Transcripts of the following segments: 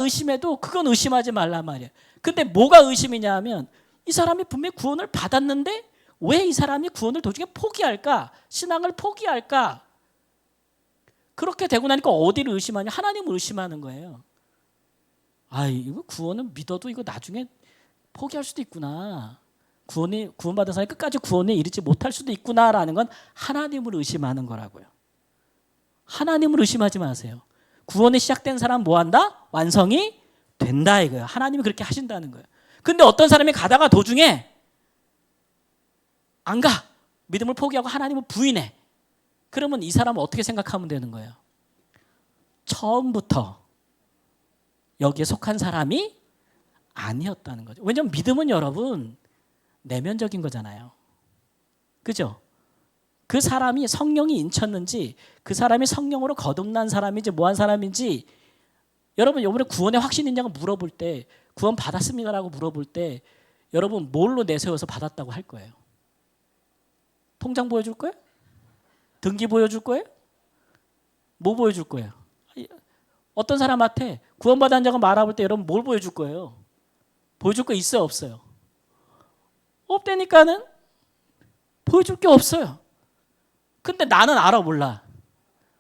의심해도 그건 의심하지 말란 말이에요. 근데 뭐가 의심이냐 하면 이 사람이 분명히 구원을 받았는데 왜 이 사람이 구원을 도중에 포기할까? 신앙을 포기할까? 그렇게 되고 나니까 어디를 의심하냐? 하나님을 의심하는 거예요. 아, 이거 구원은 믿어도 이거 나중에 포기할 수도 있구나. 구원받은 사람이 끝까지 구원에 이르지 못할 수도 있구나라는 건 하나님을 의심하는 거라고요. 하나님을 의심하지 마세요. 구원이 시작된 사람 뭐 한다? 완성이 된다 이거예요. 하나님이 그렇게 하신다는 거예요. 근데 어떤 사람이 가다가 도중에 안 가. 믿음을 포기하고 하나님을 부인해. 그러면 이 사람은 어떻게 생각하면 되는 거예요? 처음부터 여기에 속한 사람이 아니었다는 거죠. 왜냐하면 믿음은 여러분 내면적인 거잖아요. 그죠? 그 사람이 성령이 인쳤는지 그 사람이 성령으로 거듭난 사람인지 뭐한 사람인지 여러분 이번에 구원에 확신이 있냐고 물어볼 때 구원 받았습니다라고 물어볼 때 여러분 뭘로 내세워서 받았다고 할 거예요? 통장 보여줄 거예요? 등기 보여줄 거예요? 뭐 보여줄 거예요? 어떤 사람한테 구원받은 자가 말해볼 때 여러분 뭘 보여줄 거예요? 보여줄 거 있어요? 없어요? 없다니까는 보여줄 게 없어요. 근데 나는 알아 몰라?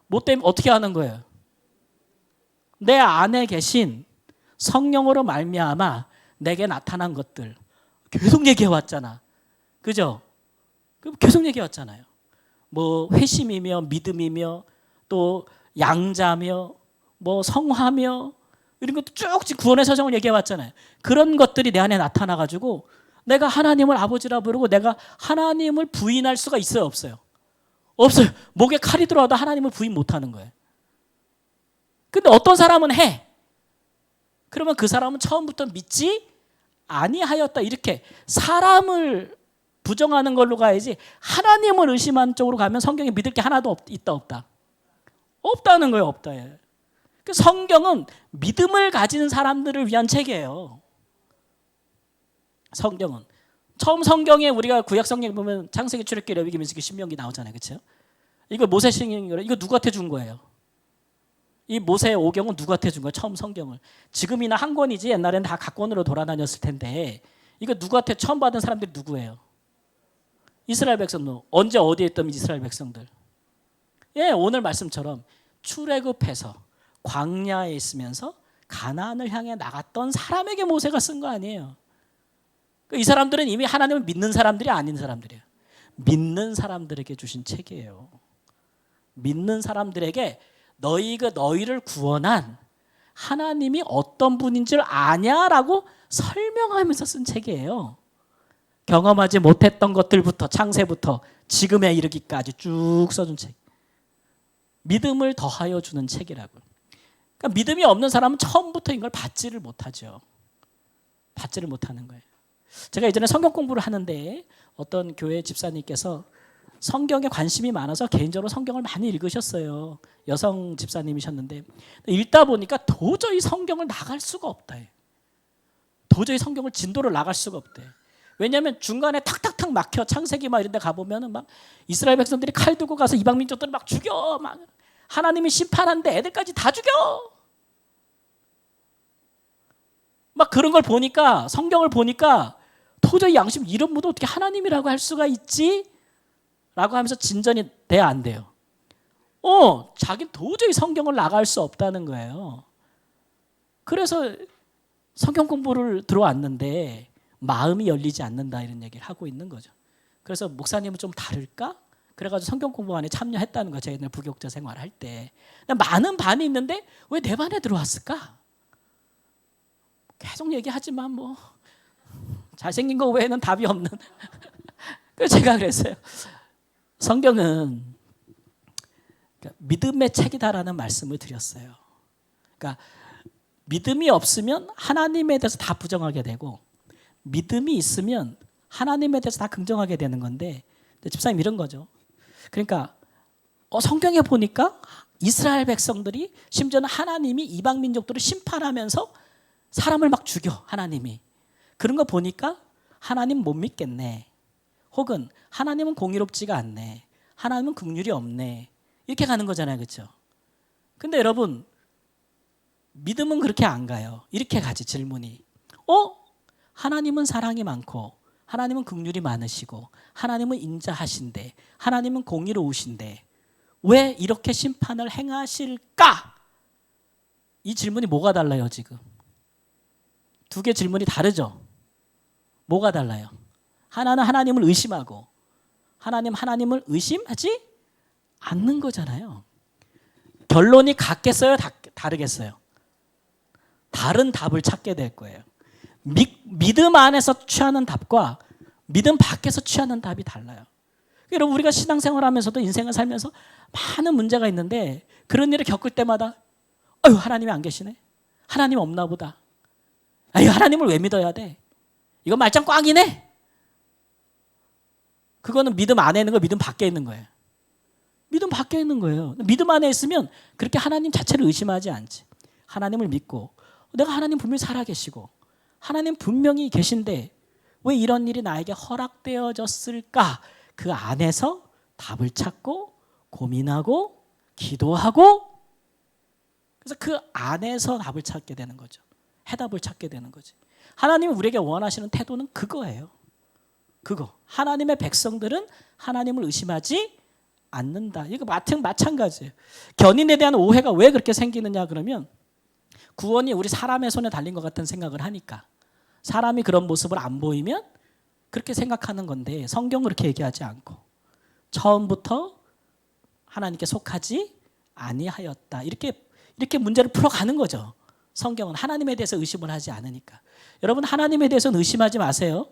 뭐 때문에 어떻게 하는 거예요? 내 안에 계신 성령으로 말미암아 내게 나타난 것들 계속 얘기해 왔잖아. 그죠? 계속 얘기해 왔잖아요. 뭐 회심이며 믿음이며 또 양자며 뭐 성화며 이런 것도 쭉 구원의 서정을 얘기해 왔잖아요. 그런 것들이 내 안에 나타나 가지고 내가 하나님을 아버지라 부르고 내가 하나님을 부인할 수가 있어요, 없어요? 없어요. 목에 칼이 들어와도 하나님을 부인 못하는 거예요. 근데 어떤 사람은 해. 그러면 그 사람은 처음부터 믿지 아니하였다. 이렇게 사람을 부정하는 걸로 가야지 하나님을 의심하는 쪽으로 가면 성경에 믿을 게 하나도 있다 없다? 없다는 거예요. 없다. 성경은 믿음을 가진 사람들을 위한 책이에요. 성경은. 처음 성경에 우리가 구약 성경 보면 창세기, 출애굽기, 레위기, 민수기, 신명기 나오잖아요. 그렇죠? 이거 모세신경이라 이거 누구한테 준 거예요? 이 모세의 오경은 누구한테 준 거예요? 처음 성경을. 지금이나 한 권이지 옛날에는 다 각권으로 돌아다녔을 텐데 이거 누구한테 처음 받은 사람들이 누구예요? 이스라엘 백성들. 언제 어디에 있던 이스라엘 백성들? 예, 오늘 말씀처럼 출애굽해서 광야에 있으면서 가나안을 향해 나갔던 사람에게 모세가 쓴 거 아니에요. 이 사람들은 이미 하나님을 믿는 사람들이 아닌 사람들이에요. 믿는 사람들에게 주신 책이에요. 믿는 사람들에게 너희가 너희를 구원한 하나님이 어떤 분인 줄 아냐라고 설명하면서 쓴 책이에요. 경험하지 못했던 것들부터 창세부터 지금에 이르기까지 쭉 써준 책. 믿음을 더하여 주는 책이라고요. 그러니까 믿음이 없는 사람은 처음부터 이걸 받지를 못하죠. 받지를 못하는 거예요. 제가 예전에 성경 공부를 하는데 어떤 교회 집사님께서 성경에 관심이 많아서 개인적으로 성경을 많이 읽으셨어요. 여성 집사님이셨는데 읽다 보니까 도저히 성경을 나갈 수가 없다. 도저히 성경을 진도를 나갈 수가 없대. 왜냐하면 중간에 탁탁탁 막혀. 창세기 막 이런 데 가보면 막 이스라엘 백성들이 칼 들고 가서 이방 민족들을 막 죽여. 막 하나님이 심판하는데 애들까지 다 죽여. 막 그런 걸 보니까 성경을 보니까 도저히 양심 이런 분도 어떻게 하나님이라고 할 수가 있지? 라고 하면서 진전이 돼야 안 돼요. 자기는 도저히 성경을 나갈 수 없다는 거예요. 그래서 성경 공부를 들어왔는데 마음이 열리지 않는다 이런 얘기를 하고 있는 거죠. 그래서 목사님은 좀 다를까? 그래가지고 성경 공부반에 참여했다는 거예요. 제가 옛날 부교육자 생활할 때. 많은 반이 있는데 왜 내 반에 들어왔을까? 계속 얘기하지만 뭐 잘생긴 거 외에는 답이 없는. 그래서 제가 그랬어요. 성경은 믿음의 책이다라는 말씀을 드렸어요. 그러니까 믿음이 없으면 하나님에 대해서 다 부정하게 되고 믿음이 있으면 하나님에 대해서 다 긍정하게 되는 건데 집사님 이런 거죠. 그러니까 성경에 보니까 이스라엘 백성들이 심지어는 하나님이 이방 민족들을 심판하면서 사람을 막 죽여 하나님이. 그런 거 보니까 하나님 못 믿겠네. 혹은 하나님은 공의롭지가 않네. 하나님은 긍휼이 없네. 이렇게 가는 거잖아요. 그렇죠? 근데 여러분 믿음은 그렇게 안 가요. 이렇게 가지 질문이. 하나님은 사랑이 많고 하나님은 긍휼이 많으시고 하나님은 인자하신데 하나님은 공의로우신데 왜 이렇게 심판을 행하실까? 이 질문이 뭐가 달라요 지금? 두 개 질문이 다르죠? 뭐가 달라요? 하나는 하나님을 의심하고 하나님을 의심하지 않는 거잖아요. 결론이 같겠어요? 다르겠어요? 다른 답을 찾게 될 거예요. 믿음 안에서 취하는 답과 믿음 밖에서 취하는 답이 달라요. 여러분 우리가 신앙생활하면서도 인생을 살면서 많은 문제가 있는데 그런 일을 겪을 때마다 아유 하나님이 안 계시네. 하나님 없나 보다. 아유 하나님을 왜 믿어야 돼. 이거 말짱 꽝이네. 그거는 믿음 안에 있는 거 믿음 밖에 있는 거예요. 믿음 밖에 있는 거예요. 믿음 안에 있으면 그렇게 하나님 자체를 의심하지 않지. 하나님을 믿고 내가 하나님 분명히 살아계시고 하나님 분명히 계신데 왜 이런 일이 나에게 허락되어졌을까? 그 안에서 답을 찾고 고민하고 기도하고 그래서 그 안에서 답을 찾게 되는 거죠. 해답을 찾게 되는 거지. 하나님이 우리에게 원하시는 태도는 그거예요. 그거. 하나님의 백성들은 하나님을 의심하지 않는다. 이거 마찬가지예요. 견인에 대한 오해가 왜 그렇게 생기느냐 그러면 구원이 우리 사람의 손에 달린 것 같은 생각을 하니까 사람이 그런 모습을 안 보이면 그렇게 생각하는 건데 성경은 그렇게 얘기하지 않고 처음부터 하나님께 속하지 아니하였다. 이렇게 문제를 풀어가는 거죠. 성경은 하나님에 대해서 의심을 하지 않으니까. 여러분 하나님에 대해서는 의심하지 마세요.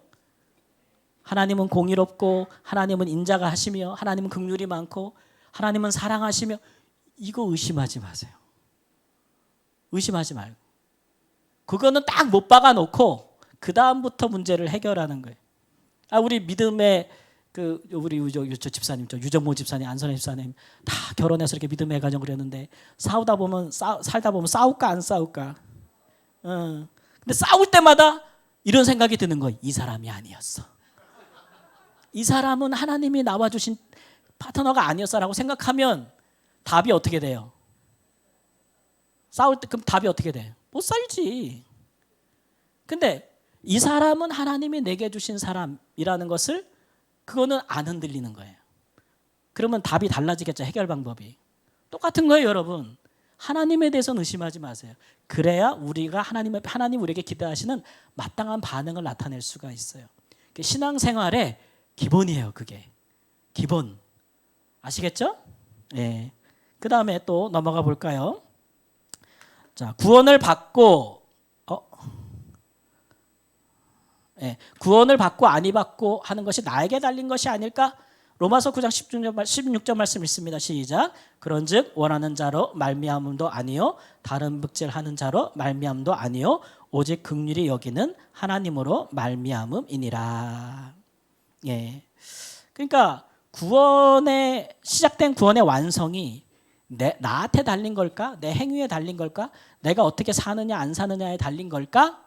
하나님은 공의롭고 하나님은 인자가 하시며 하나님은 긍휼이 많고 하나님은 사랑하시며 이거 의심하지 마세요. 의심하지 말고. 그거는 딱 못 박아 놓고 그 다음부터 문제를 해결하는 거예요. 우리 믿음의 우리 저 집사님, 유정모 집사님, 안선혜 집사님 다 결혼해서 이렇게 믿음의 가정을 했는데 살다 보면 싸울까 안 싸울까? 근데 싸울 때마다 이런 생각이 드는 거예요. 이 사람이 아니었어. 이 사람은 하나님이 나와 주신 파트너가 아니었어라고 생각하면 답이 어떻게 돼요? 싸울 때 그럼 답이 어떻게 돼? 못 살지. 근데 이 사람은 하나님이 내게 주신 사람이라는 것을 그거는 안 흔들리는 거예요. 그러면 답이 달라지겠죠. 해결 방법이. 똑같은 거예요, 여러분. 하나님에 대해서는 의심하지 마세요. 그래야 우리가 하나님 우리에게 기대하시는 마땅한 반응을 나타낼 수가 있어요. 신앙생활의 기본이에요, 그게. 기본. 아시겠죠? 예. 그 다음에 또 넘어가 볼까요? 자, 구원을 받고 구원을 받고 아니 받고 하는 것이 나에게 달린 것이 아닐까? 로마서 9장 16절 말씀 읽습니다. 시작. 그런즉 원하는 자로 말미암음도 아니요 다른 묵질하는 자로 말미암음도 아니요 오직 긍휼히 여기는 하나님으로 말미암음이니라. 예. 그러니까 시작된 구원의 완성이 나한테 달린 걸까? 내 행위에 달린 걸까? 내가 어떻게 사느냐 안 사느냐에 달린 걸까?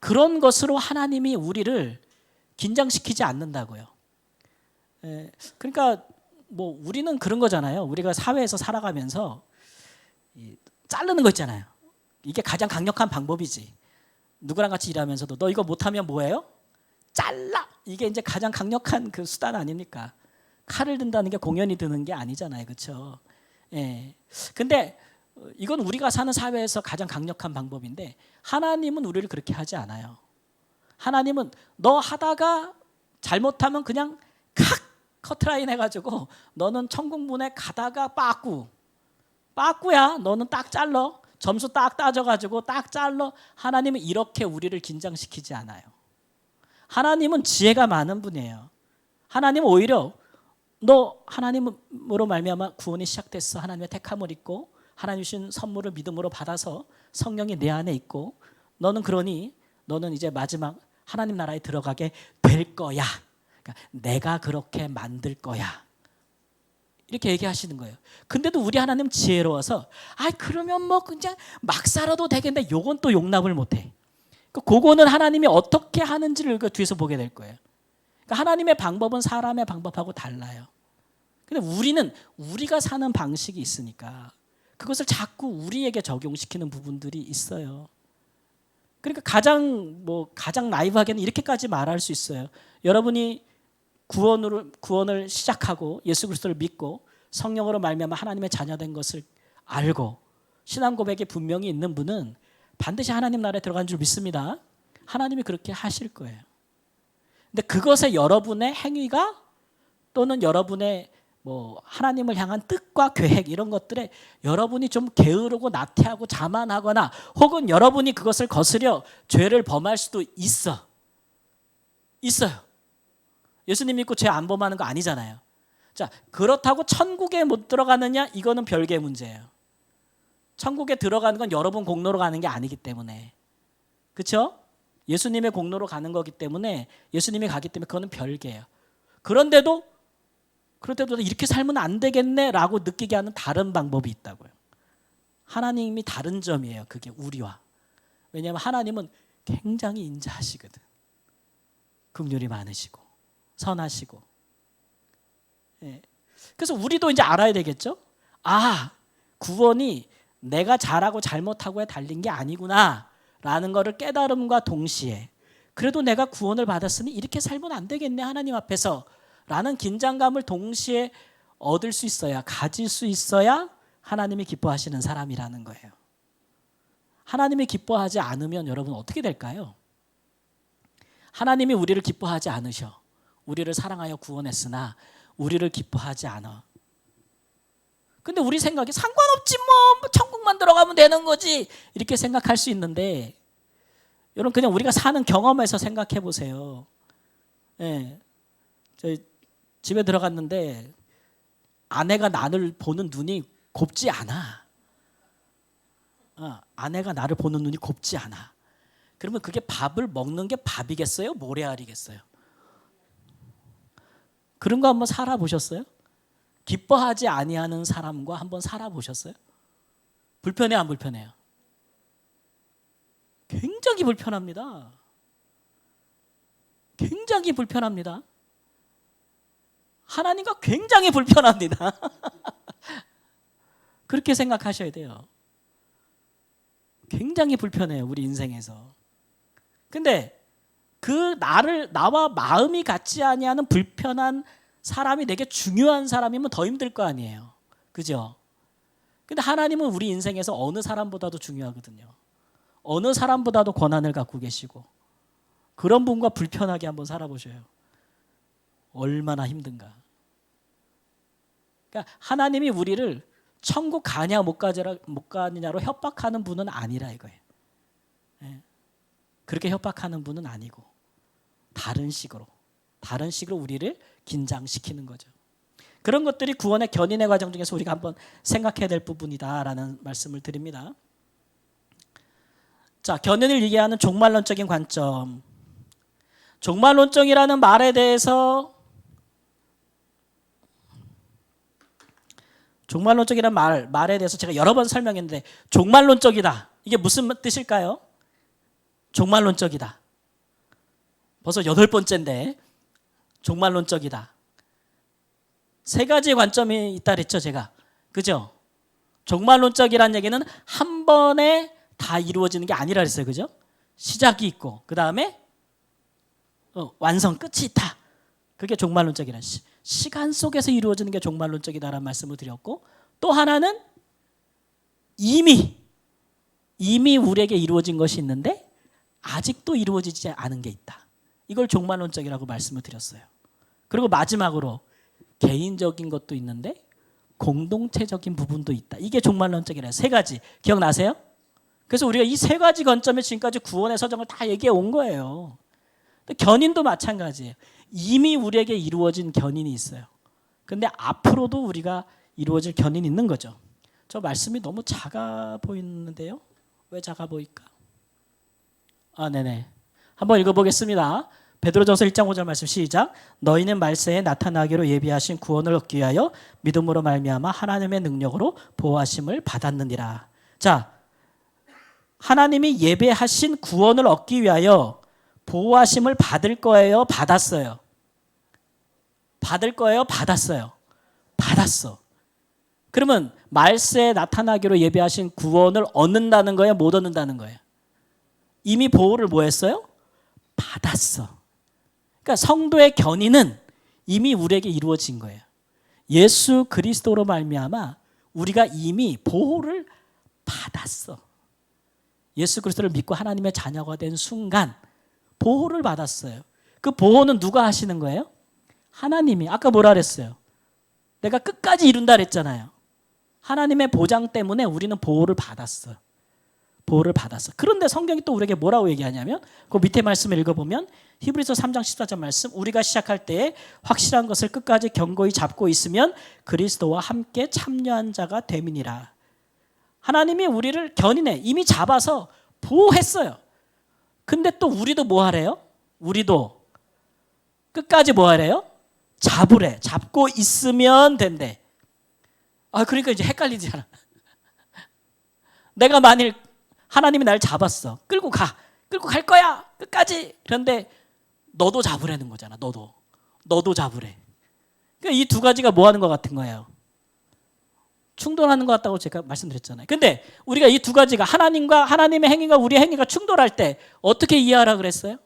그런 것으로 하나님이 우리를 긴장시키지 않는다고요. 그러니까 뭐 우리는 그런 거잖아요. 우리가 사회에서 살아가면서 자르는 거 있잖아요. 이게 가장 강력한 방법이지. 누구랑 같이 일하면서도 너 이거 못하면 뭐예요? 잘라. 이게 이제 가장 강력한 그 수단 아닙니까? 칼을 든다는 게 공연히 드는 게 아니잖아요, 그렇죠? 예. 근데 이건 우리가 사는 사회에서 가장 강력한 방법인데 하나님은 우리를 그렇게 하지 않아요. 하나님은 너 하다가 잘못하면 그냥 커트라인 해가지고 너는 천국문에 가다가 빠꾸야. 너는 딱 잘러. 점수 딱 따져가지고 딱 잘러. 하나님은 이렇게 우리를 긴장시키지 않아요. 하나님은 지혜가 많은 분이에요. 하나님은 오히려 너 하나님으로 말미암아 구원이 시작됐어. 하나님의 택함을 입고 하나님 주신 선물을 믿음으로 받아서 성령이 내 안에 있고 너는 이제 마지막 하나님 나라에 들어가게 될 거야. 그러니까 내가 그렇게 만들 거야. 이렇게 얘기하시는 거예요. 근데도 우리 하나님 지혜로워서 그러면 뭐 그냥 막 살아도 되겠는데 요건 또 용납을 못해. 그거는 하나님이 어떻게 하는지를 그 뒤에서 보게 될 거예요. 그러니까 하나님의 방법은 사람의 방법하고 달라요. 근데 우리가 사는 방식이 있으니까 그것을 자꾸 우리에게 적용시키는 부분들이 있어요. 그러니까 가장 나이브하게는 이렇게까지 말할 수 있어요. 여러분이 구원을 시작하고 예수 그리스도를 믿고 성령으로 말미암아 하나님의 자녀된 것을 알고 신앙 고백이 분명히 있는 분은 반드시 하나님 나라에 들어간 줄 믿습니다. 하나님이 그렇게 하실 거예요. 근데 그것에 여러분의 행위가 또는 여러분의 하나님을 향한 뜻과 계획 이런 것들에 여러분이 좀 게으르고 나태하고 자만하거나 혹은 여러분이 그것을 거스려 죄를 범할 수도 있어요. 예수님 믿고 죄 안 범하는 거 아니잖아요. 자, 그렇다고 천국에 못 들어가느냐? 이거는 별개의 문제예요. 천국에 들어가는 건 여러분 공로로 가는 게 아니기 때문에. 그렇죠? 예수님의 공로로 가는 거기 때문에 예수님이 가기 때문에 그거는 별개예요. 그런데도 이렇게 살면 안 되겠네라고 느끼게 하는 다른 방법이 있다고요. 하나님이 다른 점이에요. 그게 우리와. 왜냐하면 하나님은 굉장히 인자하시거든. 긍휼이 많으시고 선하시고. 예. 그래서 우리도 이제 알아야 되겠죠. 구원이 내가 잘하고 잘못하고에 달린 게 아니구나라는 거를 깨달음과 동시에 그래도 내가 구원을 받았으니 이렇게 살면 안 되겠네 하나님 앞에서 라는 긴장감을 동시에 얻을 수 있어야, 가질 수 있어야 하나님이 기뻐하시는 사람이라는 거예요. 하나님이 기뻐하지 않으면 여러분 어떻게 될까요? 하나님이 우리를 기뻐하지 않으셔. 우리를 사랑하여 구원했으나 우리를 기뻐하지 않아. 근데 우리 생각에 상관없지 뭐 천국만 들어가면 되는 거지 이렇게 생각할 수 있는데 여러분 그냥 우리가 사는 경험에서 생각해 보세요. 예, 저희 집에 들어갔는데 아내가 나를 보는 눈이 곱지 않아. 아내가 나를 보는 눈이 곱지 않아. 그러면 그게 밥을 먹는 게 밥이겠어요? 모래알이겠어요? 그런 거 한번 살아보셨어요? 기뻐하지 아니하는 사람과 한번 살아보셨어요? 불편해요, 안 불편해요? 굉장히 불편합니다. 굉장히 불편합니다. 하나님과 굉장히 불편합니다. 그렇게 생각하셔야 돼요. 굉장히 불편해요, 우리 인생에서. 근데 나와 마음이 같지 아니하는 불편한 사람이 내게 중요한 사람이면 더 힘들 거 아니에요. 그죠? 근데 하나님은 우리 인생에서 어느 사람보다도 중요하거든요. 어느 사람보다도 권한을 갖고 계시고 그런 분과 불편하게 한번 살아보셔요. 얼마나 힘든가. 그러니까 하나님이 우리를 천국 가냐 못 가느냐로 협박하는 분은 아니라 이거예요. 그렇게 협박하는 분은 아니고 다른 식으로 우리를 긴장시키는 거죠. 그런 것들이 구원의 견인의 과정 중에서 우리가 한번 생각해야 될 부분이다라는 말씀을 드립니다. 자, 견인을 얘기하는 종말론적인 관점. 종말론적이라는 말에 대해서 종말론적이라는 말에 대해서 제가 여러 번 설명했는데 종말론적이다. 이게 무슨 뜻일까요? 종말론적이다. 벌써 8번째인데 종말론적이다. 3가지 관점이 있다 그랬죠, 제가. 그죠? 종말론적이라는 얘기는 한 번에 다 이루어지는 게 아니라 그랬어요. 그죠? 시작이 있고 그다음에 완성 끝이 있다. 그게 종말론적이라. 시간 속에서 이루어지는 게 종말론적이다라는 말씀을 드렸고 또 하나는 이미 우리에게 이루어진 것이 있는데 아직도 이루어지지 않은 게 있다. 이걸 종말론적이라고 말씀을 드렸어요. 그리고 마지막으로 개인적인 것도 있는데 공동체적인 부분도 있다. 이게 종말론적이라. 3가지 기억나세요? 그래서 우리가 이 3가지 관점에 지금까지 구원의 서정을 다 얘기해 온 거예요. 견인도 마찬가지예요. 이미 우리에게 이루어진 견인이 있어요. 근데 앞으로도 우리가 이루어질 견인이 있는 거죠. 저 말씀이 너무 작아 보이는데요. 왜 작아 보일까? 네네. 한번 읽어보겠습니다. 베드로전서 1장 5절 말씀 시작. 너희는 말세에 나타나기로 예비하신 구원을 얻기 위하여 믿음으로 말미암아 하나님의 능력으로 보호하심을 받았느니라. 자, 하나님이 예배하신 구원을 얻기 위하여 보호하심을 받을 거예요? 받았어요? 받을 거예요? 받았어요? 받았어. 그러면 말세에 나타나기로 예비하신 구원을 얻는다는 거예요? 못 얻는다는 거예요? 이미 보호를 뭐 했어요? 받았어. 그러니까 성도의 견인은 이미 우리에게 이루어진 거예요. 예수 그리스도로 말미암아 우리가 이미 보호를 받았어. 예수 그리스도를 믿고 하나님의 자녀가 된 순간 보호를 받았어요. 그 보호는 누가 하시는 거예요? 하나님이. 아까 뭐라 그랬어요? 내가 끝까지 이룬다 그랬잖아요. 하나님의 보장 때문에 우리는 보호를 받았어. 보호를 받았어. 그런데 성경이 또 우리에게 뭐라고 얘기하냐면 그 밑에 말씀을 읽어보면 히브리서 3장 14절 말씀, 우리가 시작할 때에 확실한 것을 끝까지 견고히 잡고 있으면 그리스도와 함께 참여한 자가 됨이니라. 하나님이 우리를 견인해 이미 잡아서 보호했어요. 근데 또 우리도 뭐 하래요? 우리도 끝까지 뭐 하래요? 잡으래. 잡고 있으면 된대. 그러니까 이제 헷갈리잖아. 내가 만일 하나님이 날 잡았어. 끌고 갈 거야. 끝까지. 그런데 너도 잡으라는 거잖아. 너도 잡으래. 그러니까 이 두 가지가 뭐 하는 것 같은 거예요? 충돌하는 것 같다고 제가 말씀드렸잖아요. 근데 우리가 이 두 가지가 하나님과 하나님의 행위가 우리의 행위가 충돌할 때 어떻게 이해하라 그랬어요?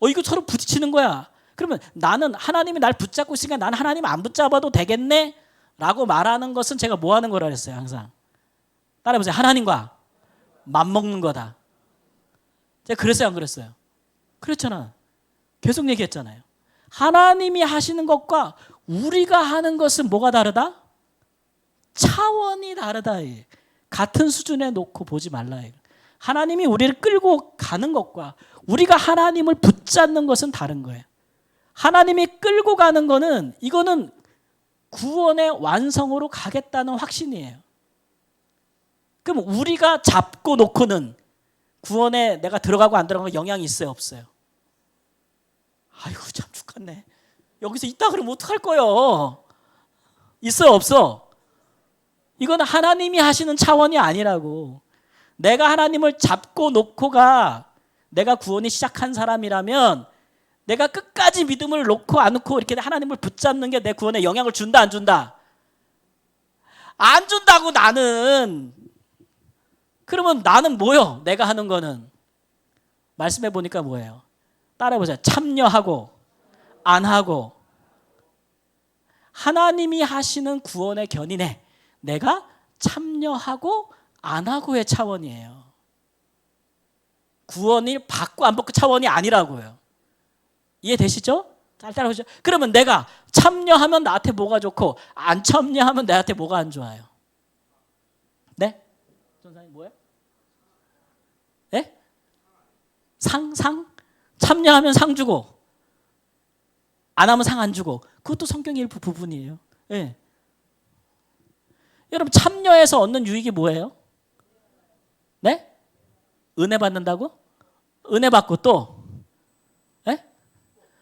이거 서로 부딪히는 거야. 그러면 나는 하나님이 날 붙잡고 있으니까 나는 하나님 안 붙잡아도 되겠네? 라고 말하는 것은 제가 뭐 하는 거라 그랬어요? 항상. 따라해보세요. 하나님과 맞먹는 거다. 제가 그랬어요? 안 그랬어요? 그랬잖아. 계속 얘기했잖아요. 하나님이 하시는 것과 우리가 하는 것은 뭐가 다르다? 차원이 다르다. 같은 수준에 놓고 보지 말라. 하나님이 우리를 끌고 가는 것과 우리가 하나님을 붙잡는 것은 다른 거예요. 하나님이 끌고 가는 거는 이거는 구원의 완성으로 가겠다는 확신이에요. 그럼 우리가 잡고 놓고는 구원에 내가 들어가고 안 들어가고 영향이 있어요? 없어요? 아이고 참 죽겠네. 여기서 있다 그러면 어떡할 거예요? 있어요? 없어? 이건 하나님이 하시는 차원이 아니라고. 내가 하나님을 잡고 놓고가 내가 구원이 시작한 사람이라면 내가 끝까지 믿음을 놓고 안 놓고 이렇게 하나님을 붙잡는 게 내 구원에 영향을 준다 안 준다? 안 준다고 나는. 그러면 나는 뭐요? 내가 하는 거는 말씀해 보니까 뭐예요? 따라해보세요. 참여하고 안 하고. 하나님이 하시는 구원의 견인에 내가 참여하고 안 하고의 차원이에요. 구원이 받고 안 받고 차원이 아니라고요. 이해되시죠? 잘 따라오시죠? 그러면 내가 참여하면 나한테 뭐가 좋고 안 참여하면 나한테 뭐가 안 좋아요? 네? 전사님 뭐예요? 네? 상? 참여하면 상 주고 안 하면 상 안 주고. 그것도 성경의 일부 부분이에요. 네. 여러분 참여해서 얻는 유익이 뭐예요? 네? 은혜 받는다고? 은혜 받고 또 네?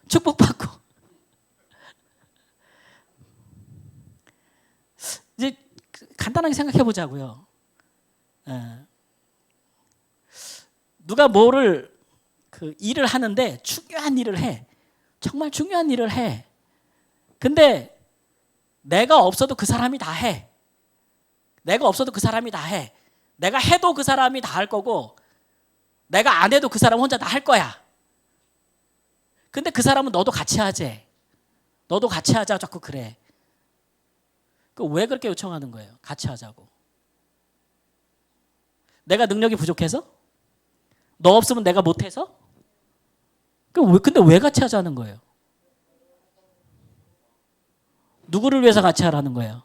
축복받고. 이제 간단하게 생각해 보자고요. 누가 뭐를 일을 하는데 중요한 일을 해. 정말 중요한 일을 해. 근데 내가 없어도 그 사람이 다 해. 내가 없어도 그 사람이 다 해. 내가 해도 그 사람이 다 할 거고 내가 안 해도 그 사람 혼자 다 할 거야. 근데 그 사람은 너도 같이 하지. 너도 같이 하자 자꾸 그래. 왜 그렇게 요청하는 거예요? 같이 하자고. 내가 능력이 부족해서? 너 없으면 내가 못해서? 근데 왜 같이 하자는 거예요? 누구를 위해서 같이 하라는 거예요?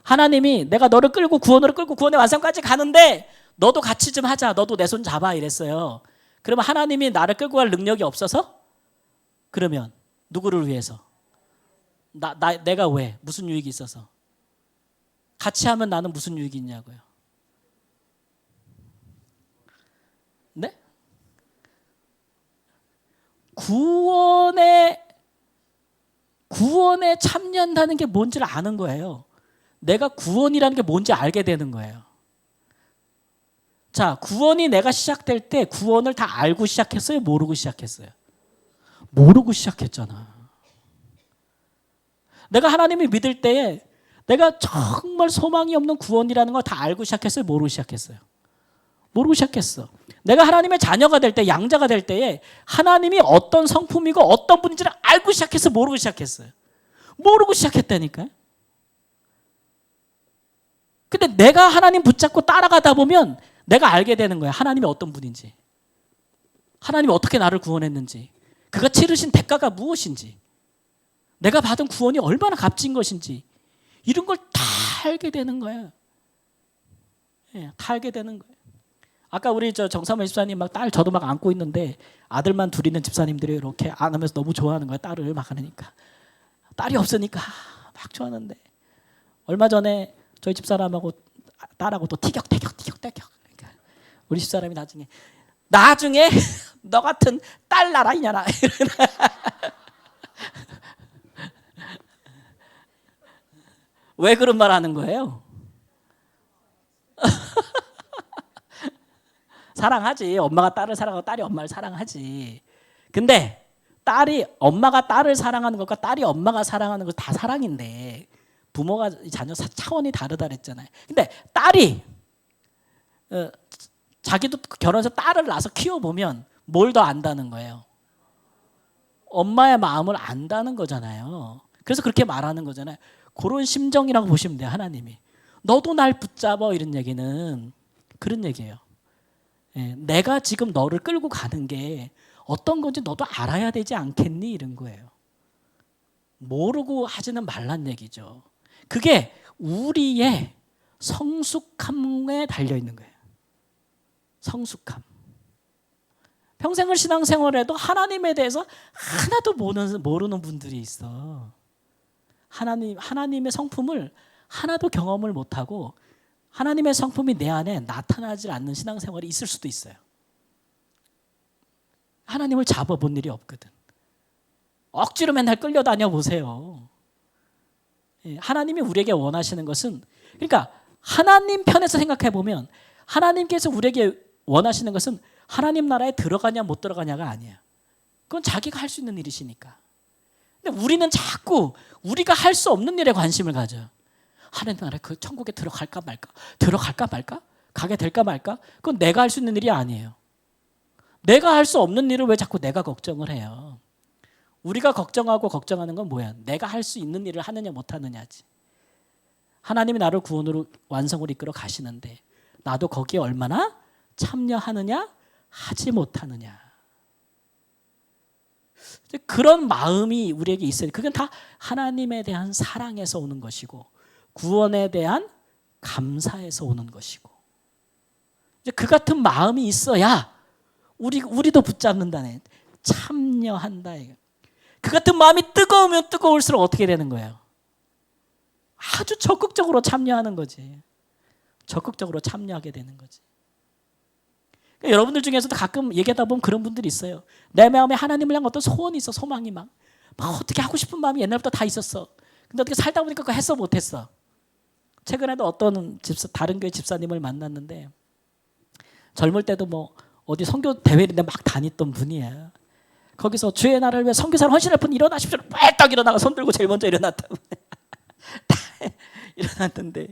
하나님이 내가 너를 끌고 구원으로 끌고 구원의 완성까지 가는데 너도 같이 좀 하자. 너도 내 손 잡아 이랬어요. 그러면 하나님이 나를 끌고 갈 능력이 없어서? 그러면 누구를 위해서? 내가 왜? 무슨 유익이 있어서? 같이 하면 나는 무슨 유익이 있냐고요? 네? 구원에 참여한다는 게 뭔지를 아는 거예요. 내가 구원이라는 게 뭔지 알게 되는 거예요. 자, 구원이 내가 시작될 때 구원을 다 알고 시작했어요? 모르고 시작했어요? 모르고 시작했잖아. 내가 하나님을 믿을 때에 내가 정말 소망이 없는 구원이라는 걸 다 알고 시작했어요? 모르고 시작했어요? 모르고 시작했어. 내가 하나님의 자녀가 될 때, 양자가 될 때에 하나님이 어떤 성품이고 어떤 분인지를 알고 시작했어? 모르고 시작했어요? 모르고 시작했다니까요. 근데 내가 하나님 붙잡고 따라가다 보면 내가 알게 되는 거야. 하나님이 어떤 분인지. 하나님이 어떻게 나를 구원했는지. 그가 치르신 대가가 무엇인지. 내가 받은 구원이 얼마나 값진 것인지. 이런 걸 다 알게 되는 거예요. 예, 다 알게 되는 거예요. 아까 우리 정사모 집사님 막 딸 저도 막 안고 있는데 아들만 둘 있는 집사님들이 이렇게 안으면서 너무 좋아하는 거예요. 딸을 막 하니까. 딸이 없으니까 막 좋아하는데 얼마 전에 저희 집사람하고 딸하고 또 티격태격. 그러니까 우리 집사람이 나중에 너 같은 딸 나라 이냐나. 왜 그런 말 하는 거예요? 사랑하지. 엄마가 딸을 사랑하고 딸이 엄마를 사랑하지. 근데 딸이 엄마가 딸을 사랑하는 것과 딸이 엄마가 사랑하는 것 다 사랑인데 부모가 자녀 차원이 다르다 그랬잖아요. 근데 딸이 자기도 결혼해서 딸을 낳아서 키워보면 뭘 더 안다는 거예요? 엄마의 마음을 안다는 거잖아요. 그래서 그렇게 말하는 거잖아요. 그런 심정이라고 보시면 돼요. 하나님이. 너도 날 붙잡아 이런 얘기는 그런 얘기예요. 예, 내가 지금 너를 끌고 가는 게 어떤 건지 너도 알아야 되지 않겠니? 이런 거예요. 모르고 하지는 말란 얘기죠. 그게 우리의 성숙함에 달려있는 거예요. 성숙함. 평생을 신앙생활해도 하나님에 대해서 하나도 모르는 분들이 있어. 하나님의 성품을 하나도 경험을 못하고 하나님의 성품이 내 안에 나타나지 않는 신앙생활이 있을 수도 있어요. 하나님을 잡아본 일이 없거든. 억지로 맨날 끌려다녀 보세요. 하나님이 우리에게 원하시는 것은, 그러니까 하나님 편에서 생각해 보면 하나님께서 우리에게 원하시는 것은 하나님 나라에 들어가냐 못 들어가냐가 아니야. 그건 자기가 할 수 있는 일이시니까. 근데 우리는 자꾸 우리가 할 수 없는 일에 관심을 가져. 하나님 나라에 그 천국에 들어갈까 말까? 가게 될까 말까? 그건 내가 할 수 있는 일이 아니에요. 내가 할 수 없는 일을 왜 자꾸 내가 걱정을 해요? 우리가 걱정하고 걱정하는 건 뭐야? 내가 할 수 있는 일을 하느냐 못하느냐지. 하나님이 나를 구원으로 완성으로 이끌어 가시는데 나도 거기에 얼마나 참여하느냐 하지 못하느냐. 그런 마음이 우리에게 있어요. 그건 다 하나님에 대한 사랑에서 오는 것이고 구원에 대한 감사에서 오는 것이고, 이제 그 같은 마음이 있어야 우리도 붙잡는다네. 참여한다. 그 같은 마음이 뜨거우면 뜨거울수록 어떻게 되는 거예요? 아주 적극적으로 참여하는 거지. 적극적으로 참여하게 되는 거지. 그러니까 여러분들 중에서도 가끔 얘기하다 보면 그런 분들이 있어요. 내 마음에 하나님을 향한 어떤 소원이 있어. 소망이 막 어떻게 하고 싶은 마음이 옛날부터 다 있었어. 근데 어떻게 살다 보니까 그거 했어 못했어. 최근에도 어떤 다른 교회 집사님을 만났는데 젊을 때도 뭐 어디 선교 대회인데 막 다녔던 분이에요. 거기서 주의 나라를 위해 선교사를 헌신할 분 일어나십시오. 빨딱 일어나가 손 들고 제일 먼저 일어났다고. 다 일어났는데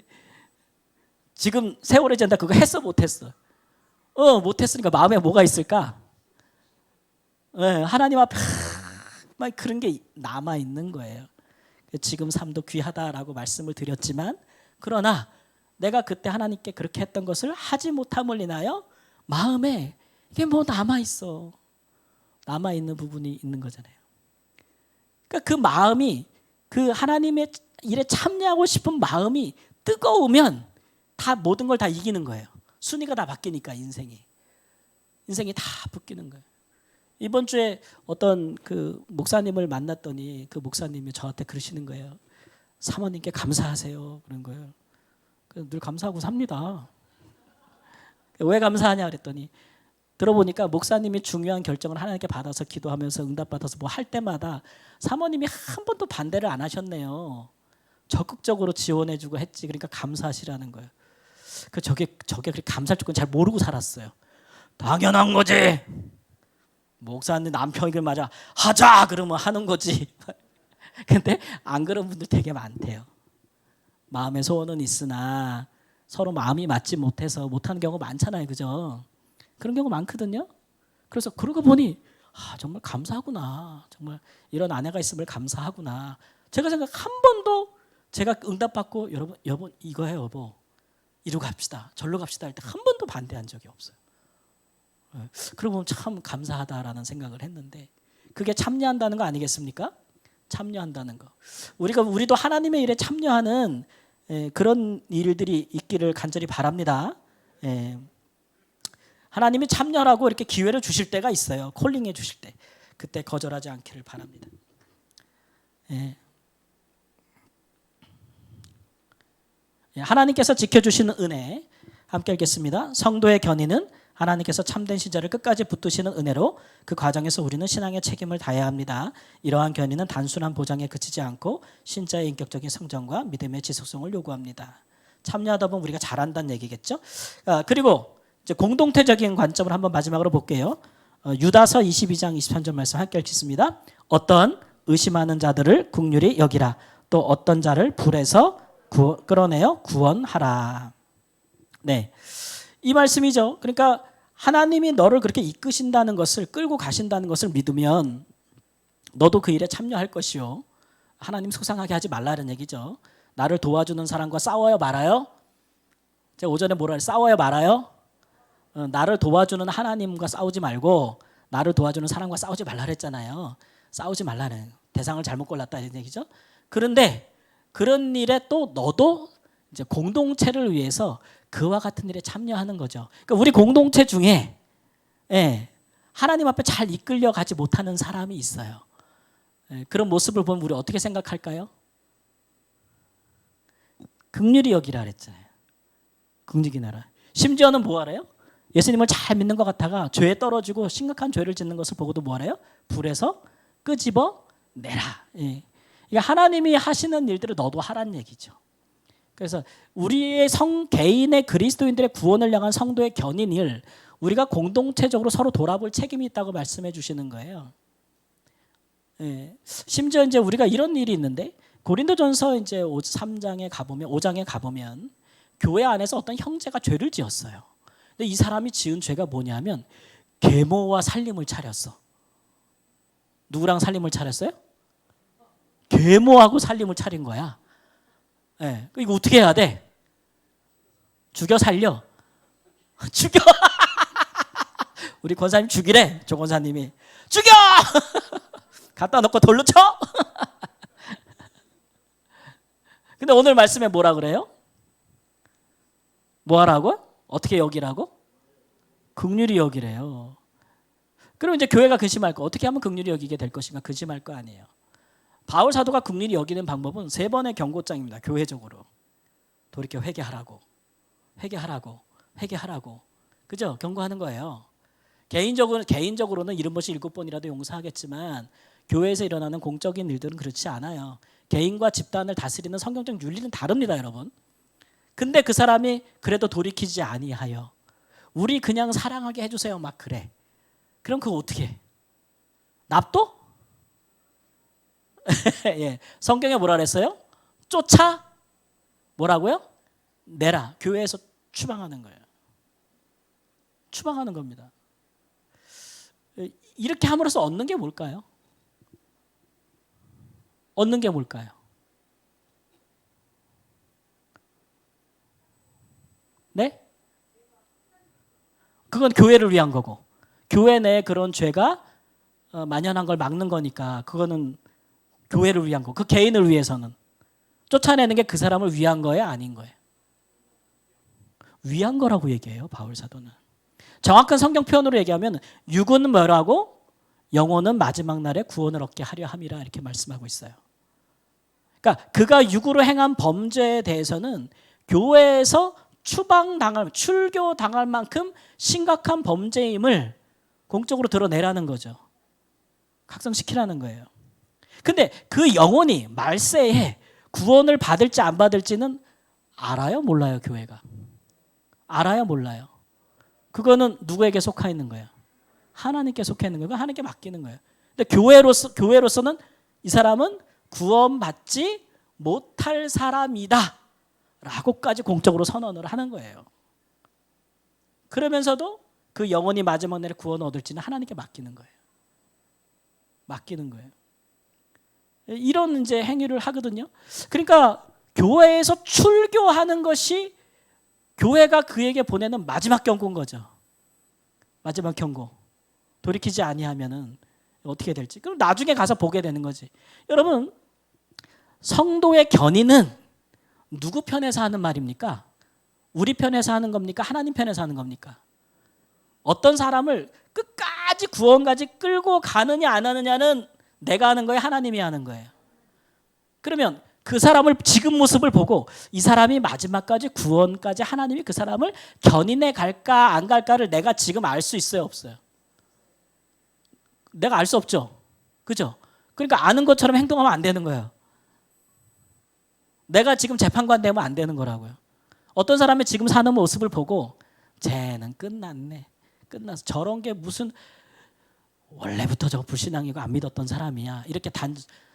지금 세월이 지난다 그거 했어 못했어? 못했으니까 마음에 뭐가 있을까? 하나님 앞에 막 그런 게 남아 있는 거예요. 지금 삶도 귀하다라고 말씀을 드렸지만, 그러나 내가 그때 하나님께 그렇게 했던 것을 하지 못함을 인하여 마음에 이게 뭐 남아 있어. 남아 있는 부분이 있는 거잖아요. 그러니까 그 마음이, 그 하나님의 일에 참여하고 싶은 마음이 뜨거우면 다 모든 걸 다 이기는 거예요. 순위가 다 바뀌니까 인생이 다 바뀌는 거예요. 이번 주에 어떤 그 목사님을 만났더니 그 목사님이 저한테 그러시는 거예요. 사모님께 감사하세요. 그런 거예요. 늘 감사하고 삽니다. 왜 감사하냐 그랬더니 들어보니까 목사님이 중요한 결정을 하나님께 받아서 기도하면서 응답받아서 뭐 할 때마다 사모님이 한 번도 반대를 안 하셨네요. 적극적으로 지원해주고 했지. 그러니까 감사하시라는 거예요. 저게 그렇게 감사할 줄은 잘 모르고 살았어요. 당연한 거지. 목사님 남편이 맞아 하자 그러면 하는 거지. 근데 안 그런 분들 되게 많대요. 마음의 소원은 있으나 서로 마음이 맞지 못해서 못하는 경우가 많잖아요. 그죠? 그런 경우 많거든요. 그래서 그러고 보니 정말 감사하구나. 정말 이런 아내가 있음을 감사하구나. 제가 생각 한 번도 제가 응답받고 여보 이거 해 여보. 이리로 갑시다. 절로 갑시다 할 때 한 번도 반대한 적이 없어요. 그러고 보면 참 감사하다라는 생각을 했는데 그게 참여한다는 거 아니겠습니까? 참여한다는 거. 우리도 하나님의 일에 참여하는 그런 일들이 있기를 간절히 바랍니다. 하나님이 참여하라고 이렇게 기회를 주실 때가 있어요. 콜링해 주실 때. 그때 거절하지 않기를 바랍니다. 하나님께서 지켜주시는 은혜 함께 읽겠습니다. 성도의 견인은 하나님께서 참된 신자를 끝까지 붙드시는 은혜로 그 과정에서 우리는 신앙의 책임을 다해야 합니다. 이러한 견인은 단순한 보장에 그치지 않고 신자의 인격적인 성장과 믿음의 지속성을 요구합니다. 참여하다 보면 우리가 잘한다는 얘기겠죠. 그리고 이제 공동체적인 관점을 한번 마지막으로 볼게요. 유다서 22장 23절 말씀 함께 읽겠습니다. 어떤 의심하는 자들을 긍휼히 여기라. 또 어떤 자를 불에서 끌어내어 구원하라. 네, 이 말씀이죠. 그러니까 하나님이 너를 그렇게 이끄신다는 것을 끌고 가신다는 것을 믿으면 너도 그 일에 참여할 것이요. 하나님 속상하게 하지 말라는 얘기죠. 나를 도와주는 사람과 싸워요 말아요? 제가 오전에 뭐라 했어요? 싸워요 말아요? 나를 도와주는 하나님과 싸우지 말고 나를 도와주는 사람과 싸우지 말라 그랬잖아요. 싸우지 말라는 대상을 잘못 골랐다 이런 얘기죠. 그런데 그런 일에 또 너도 이제 공동체를 위해서 그와 같은 일에 참여하는 거죠. 그러니까 우리 공동체 중에 하나님 앞에 잘 이끌려 가지 못하는 사람이 있어요. 그런 모습을 보면 우리 어떻게 생각할까요? 긍휼히 여기라 그랬잖아요. 긍휼히 나라. 심지어는 뭐 하래요? 예수님을 잘 믿는 것 같다가 죄에 떨어지고 심각한 죄를 짓는 것을 보고도 뭐 하래요? 불에서 끄집어 내라. 그러니까 하나님이 하시는 일들을 너도 하란 얘기죠. 그래서 우리의 개인의 그리스도인들의 구원을 향한 성도의 견인을 우리가 공동체적으로 서로 돌아볼 책임이 있다고 말씀해 주시는 거예요. 심지어 이제 우리가 이런 일이 있는데 고린도전서 이제 5장에 가보면 교회 안에서 어떤 형제가 죄를 지었어요. 근데 이 사람이 지은 죄가 뭐냐면 계모와 살림을 차렸어. 누구랑 살림을 차렸어요? 계모하고 살림을 차린 거야. 이거 어떻게 해야 돼? 죽여 살려? 죽여! 우리 권사님 죽이래. 조 권사님이 죽여! 갖다 놓고 돌로 쳐? 근데 오늘 말씀에 뭐라 그래요? 뭐 하라고? 어떻게 여기라고? 긍휼히 여기래요. 그럼 이제 교회가 근심할 거 어떻게 하면 긍휼히 여기게 될 것인가 근심할 거 아니에요. 바울 사도가 긍휼히 여기는 방법은 3번의 경고장입니다. 교회적으로 돌이켜 회개하라고 그죠? 경고하는 거예요. 개인적으로는 70번씩 7번이라도 용서하겠지만 교회에서 일어나는 공적인 일들은 그렇지 않아요. 개인과 집단을 다스리는 성경적 윤리는 다릅니다, 여러분. 근데 그 사람이 그래도 돌이키지 아니하여 우리 그냥 사랑하게 해주세요 막 그래. 그럼 그거 어떻게 해? 납도? 성경에 뭐라 그랬어요? 쫓아 뭐라고요? 내라. 교회에서 추방하는 거예요. 추방하는 겁니다. 이렇게 함으로써 얻는 게 뭘까요? 얻는 게 뭘까요? 네? 그건 교회를 위한 거고 교회 내에 그런 죄가 만연한 걸 막는 거니까 그거는 교회를 위한 거. 그 개인을 위해서는 쫓아내는 게 그 사람을 위한 거예요? 아닌 거예요? 위한 거라고 얘기해요. 바울 사도는. 정확한 성경 표현으로 얘기하면 육은 뭐라고? 영혼은 마지막 날에 구원을 얻게 하려 함이라 이렇게 말씀하고 있어요. 그러니까 그가 육으로 행한 범죄에 대해서는 교회에서 출교당할 만큼 심각한 범죄임을 공적으로 드러내라는 거죠. 각성시키라는 거예요. 근데 그 영혼이 말세에 구원을 받을지 안 받을지는 알아요? 몰라요? 교회가? 알아요? 몰라요? 그거는 누구에게 속하 있는 거예요? 하나님께 속해 있는 거예요. 하나님께 맡기는 거예요. 근데 교회로서는 이 사람은 구원받지 못할 사람이다 라고까지 공적으로 선언을 하는 거예요. 그러면서도 그 영혼이 마지막 날에 구원을 얻을지는 하나님께 맡기는 거예요. 맡기는 거예요. 이런 이제 행위를 하거든요. 그러니까 교회에서 출교하는 것이 교회가 그에게 보내는 마지막 경고인 거죠. 마지막 경고. 돌이키지 아니하면은 어떻게 될지. 그럼 나중에 가서 보게 되는 거지. 여러분, 성도의 견인은 누구 편에서 하는 말입니까? 우리 편에서 하는 겁니까? 하나님 편에서 하는 겁니까? 어떤 사람을 끝까지 구원까지 끌고 가느냐 안 하느냐는 내가 하는 거예요? 하나님이 하는 거예요? 그러면 그 사람을 지금 모습을 보고 이 사람이 마지막까지 구원까지 하나님이 그 사람을 견인해 갈까 안 갈까를 내가 지금 알 수 있어요? 없어요? 내가 알 수 없죠. 그죠? 그러니까 아는 것처럼 행동하면 안 되는 거예요. 내가 지금 재판관 되면 안 되는 거라고요. 어떤 사람이 지금 사는 모습을 보고 쟤는 끝났네. 끝났어. 저런 게 무슨 원래부터 저 불신앙이고 안 믿었던 사람이야. 이렇게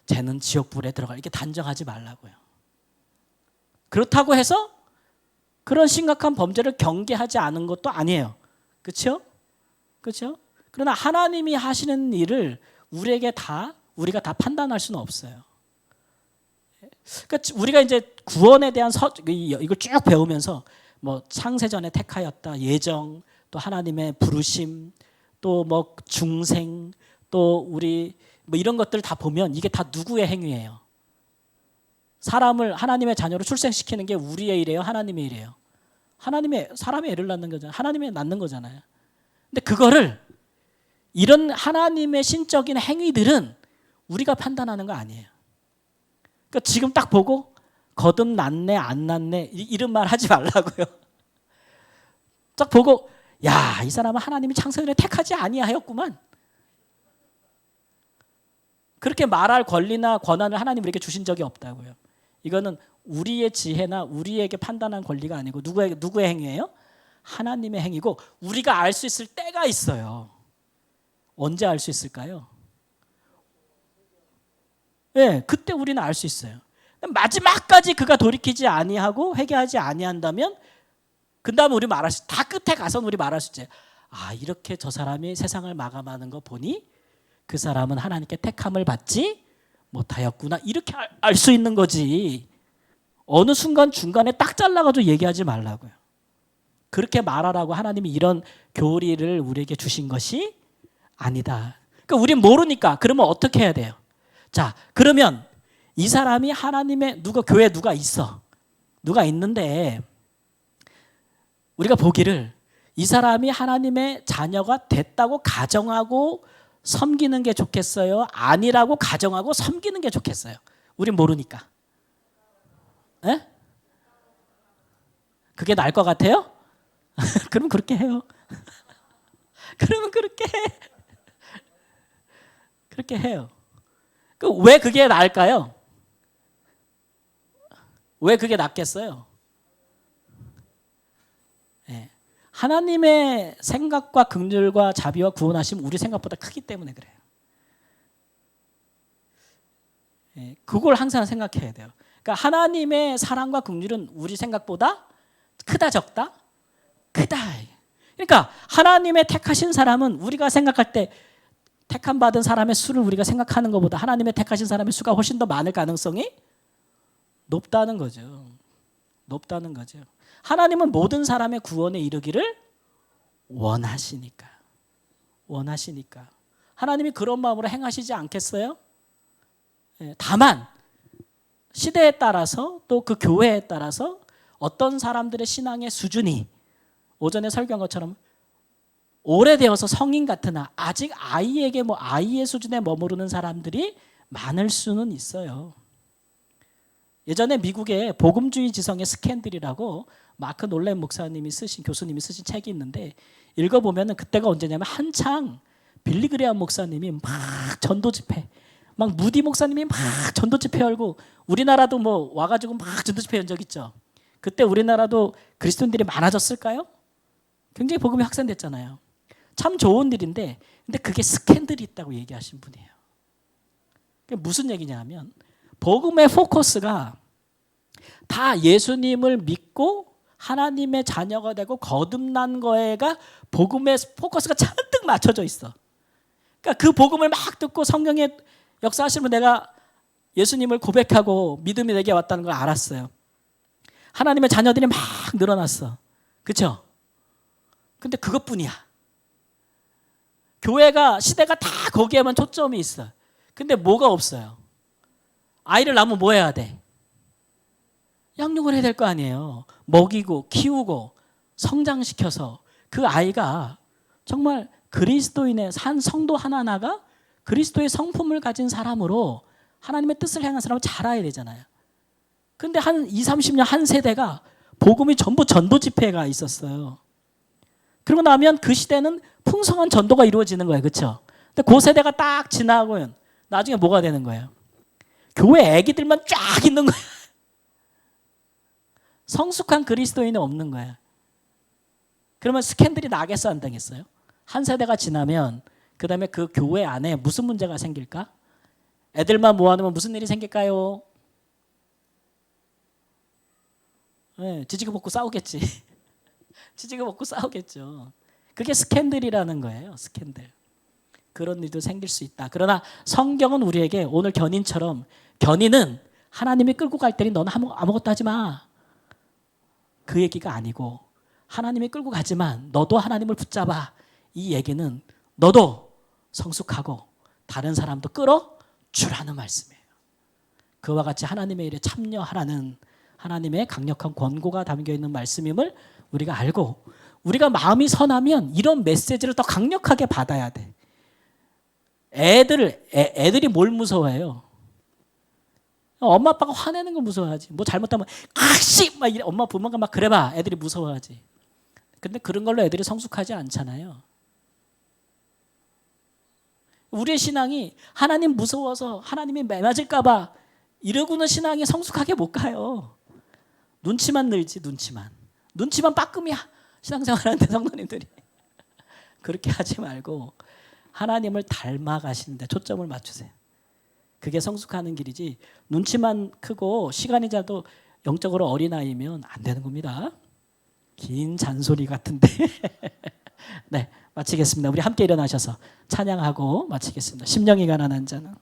쟤는 지옥불에 들어가. 이렇게 단정하지 말라고요. 그렇다고 해서 그런 심각한 범죄를 경계하지 않은 것도 아니에요. 그렇죠? 그렇죠? 그러나 하나님이 하시는 일을 우리가 다 판단할 수는 없어요. 그러니까 우리가 이제 구원에 대한 이걸 쭉 배우면서 뭐 창세전에 택하였다, 예정, 또 하나님의 부르심, 또 뭐 중생, 또 우리 뭐 이런 것들 다 보면 이게 다 누구의 행위예요? 사람을 하나님의 자녀로 출생시키는 게 우리의 일이에요, 하나님의 일이에요? 사람의 애를 낳는 거잖아요. 하나님의 낳는 거잖아요. 근데 그거를 이런 하나님의 신적인 행위들은 우리가 판단하는 거 아니에요. 그러니까 지금 딱 보고 거듭났네 안 났네 이런 말 하지 말라고요. 딱 보고 야, 이 사람은 하나님이 창세전에 택하지 아니하였구만. 그렇게 말할 권리나 권한을 하나님 우리에게 주신 적이 없다고요. 이거는 우리의 지혜나 우리에게 판단한 권리가 아니고 누구의 행위예요? 하나님의 행위고 우리가 알 수 있을 때가 있어요. 언제 알 수 있을까요? 네, 그때 우리는 알 수 있어요. 마지막까지 그가 돌이키지 아니하고 회개하지 아니한다면 그 다음에 우리 말할 수, 다 끝에 가서는 우리 말할 수 있지. 아, 이렇게 저 사람이 세상을 마감하는 거 보니 그 사람은 하나님께 택함을 받지 못하였구나. 이렇게 알 수 있는 거지. 어느 순간 중간에 딱 잘라가지고 얘기하지 말라고요. 그렇게 말하라고 하나님이 이런 교리를 우리에게 주신 것이 아니다. 그러니까 우린 모르니까 그러면 어떻게 해야 돼요? 자, 그러면 이 사람이 하나님의 교회에 누가 있어. 누가 있는데 우리가 보기를 이 사람이 하나님의 자녀가 됐다고 가정하고 섬기는 게 좋겠어요? 아니라고 가정하고 섬기는 게 좋겠어요? 우린 모르니까. 에? 그게 나을 것 같아요? 그럼 그렇게 해요. 그러면 그렇게 해. 그렇게 해요. 왜 그게 나을까요? 왜 그게 낫겠어요? 네. 하나님의 생각과 긍휼과 자비와 구원하심 우리 생각보다 크기 때문에 그래요. 네. 그걸 항상 생각해야 돼요. 그러니까 하나님의 사랑과 긍휼은 우리 생각보다 크다 적다? 크다. 그러니까 하나님의 택하신 사람은 우리가 생각할 때 택함 받은 사람의 수를 우리가 생각하는 것보다 하나님의 택하신 사람의 수가 훨씬 더 많을 가능성이 높다는 거죠. 높다는 거죠. 하나님은 모든 사람의 구원에 이르기를 원하시니까. 원하시니까. 하나님이 그런 마음으로 행하시지 않겠어요? 다만 시대에 따라서 또 그 교회에 따라서 어떤 사람들의 신앙의 수준이 오전에 설교한 것처럼 오래되어서 성인 같으나 아직 아이에게 아이의 수준에 머무르는 사람들이 많을 수는 있어요. 예전에 미국의 복음주의 지성의 스캔들이라고 마크 놀랜 교수님이 쓰신 책이 있는데 읽어보면 그때가 언제냐면 한창 빌리 그레이엄 목사님이 막 전도 집회, 막 무디 목사님이 막 전도 집회 열고 우리나라도 와가지고 막 전도 집회 연 적 있죠. 그때 우리나라도 그리스도인들이 많아졌을까요? 굉장히 복음이 확산됐잖아요. 참 좋은 일인데 근데 그게 스캔들이 있다고 얘기하신 분이에요. 그게 무슨 얘기냐 하면 복음의 포커스가 다 예수님을 믿고 하나님의 자녀가 되고 거듭난 거에가 복음의 포커스가 잔뜩 맞춰져 있어. 그러니까 그 복음을 막 듣고 성령의 역사하시면 내가 예수님을 고백하고 믿음이 내게 왔다는 걸 알았어요. 하나님의 자녀들이 막 늘어났어. 그렇죠? 근데 그것뿐이야. 교회가 시대가 다 거기에만 초점이 있어. 근데 뭐가 없어요? 아이를 낳으면 뭐 해야 돼? 양육을 해야 될 거 아니에요. 먹이고 키우고 성장시켜서 그 아이가 정말 그리스도인의 한 성도 하나하나가 그리스도의 성품을 가진 사람으로 하나님의 뜻을 행한 사람을 자라야 되잖아요. 근데 한 20, 30년 한 세대가 복음이 전부 전도 집회가 있었어요. 그러고 나면 그 시대는 풍성한 전도가 이루어지는 거예요. 그렇죠? 근데 그 세대가 딱 지나고는 나중에 뭐가 되는 거예요? 교회 애기들만 쫙 있는 거예요. 성숙한 그리스도인은 없는 거예요. 그러면 스캔들이 나겠어 안 되겠어요? 한 세대가 지나면 그 다음에 그 교회 안에 무슨 문제가 생길까? 애들만 모아놓으면 무슨 일이 생길까요? 네, 지지고 볶고 싸우겠지. 지지고 볶고 싸우겠죠. 그게 스캔들이라는 거예요. 스캔들. 그런 일도 생길 수 있다. 그러나 성경은 우리에게 오늘 견인처럼 견인은 하나님이 끌고 갈 때니 너는 아무것도 하지 마. 그 얘기가 아니고 하나님이 끌고 가지만 너도 하나님을 붙잡아. 이 얘기는 너도 성숙하고 다른 사람도 끌어주라는 말씀이에요. 그와 같이 하나님의 일에 참여하라는 하나님의 강력한 권고가 담겨있는 말씀임을 우리가 알고 우리가 마음이 선하면 이런 메시지를 더 강력하게 받아야 돼. 애들이 뭘 무서워해요? 엄마 아빠가 화내는 거 무서워하지. 뭐 잘못하면 아씨 막 이래. 엄마 부모가 막 그래봐. 애들이 무서워하지. 근데 그런 걸로 애들이 성숙하지 않잖아요. 우리의 신앙이 하나님 무서워서 하나님이 매맞을까 봐 이러고는 신앙이 성숙하게 못 가요. 눈치만 늘지. 눈치만 빠끔이야. 신앙생활하는데 성도님들이. 그렇게 하지 말고 하나님을 닮아가시는 데 초점을 맞추세요. 그게 성숙하는 길이지 눈치만 크고 시간이 자도 영적으로 어린아이면 안 되는 겁니다. 긴 잔소리 같은데. 네, 마치겠습니다. 우리 함께 일어나셔서 찬양하고 마치겠습니다. 심령이 가난한 자는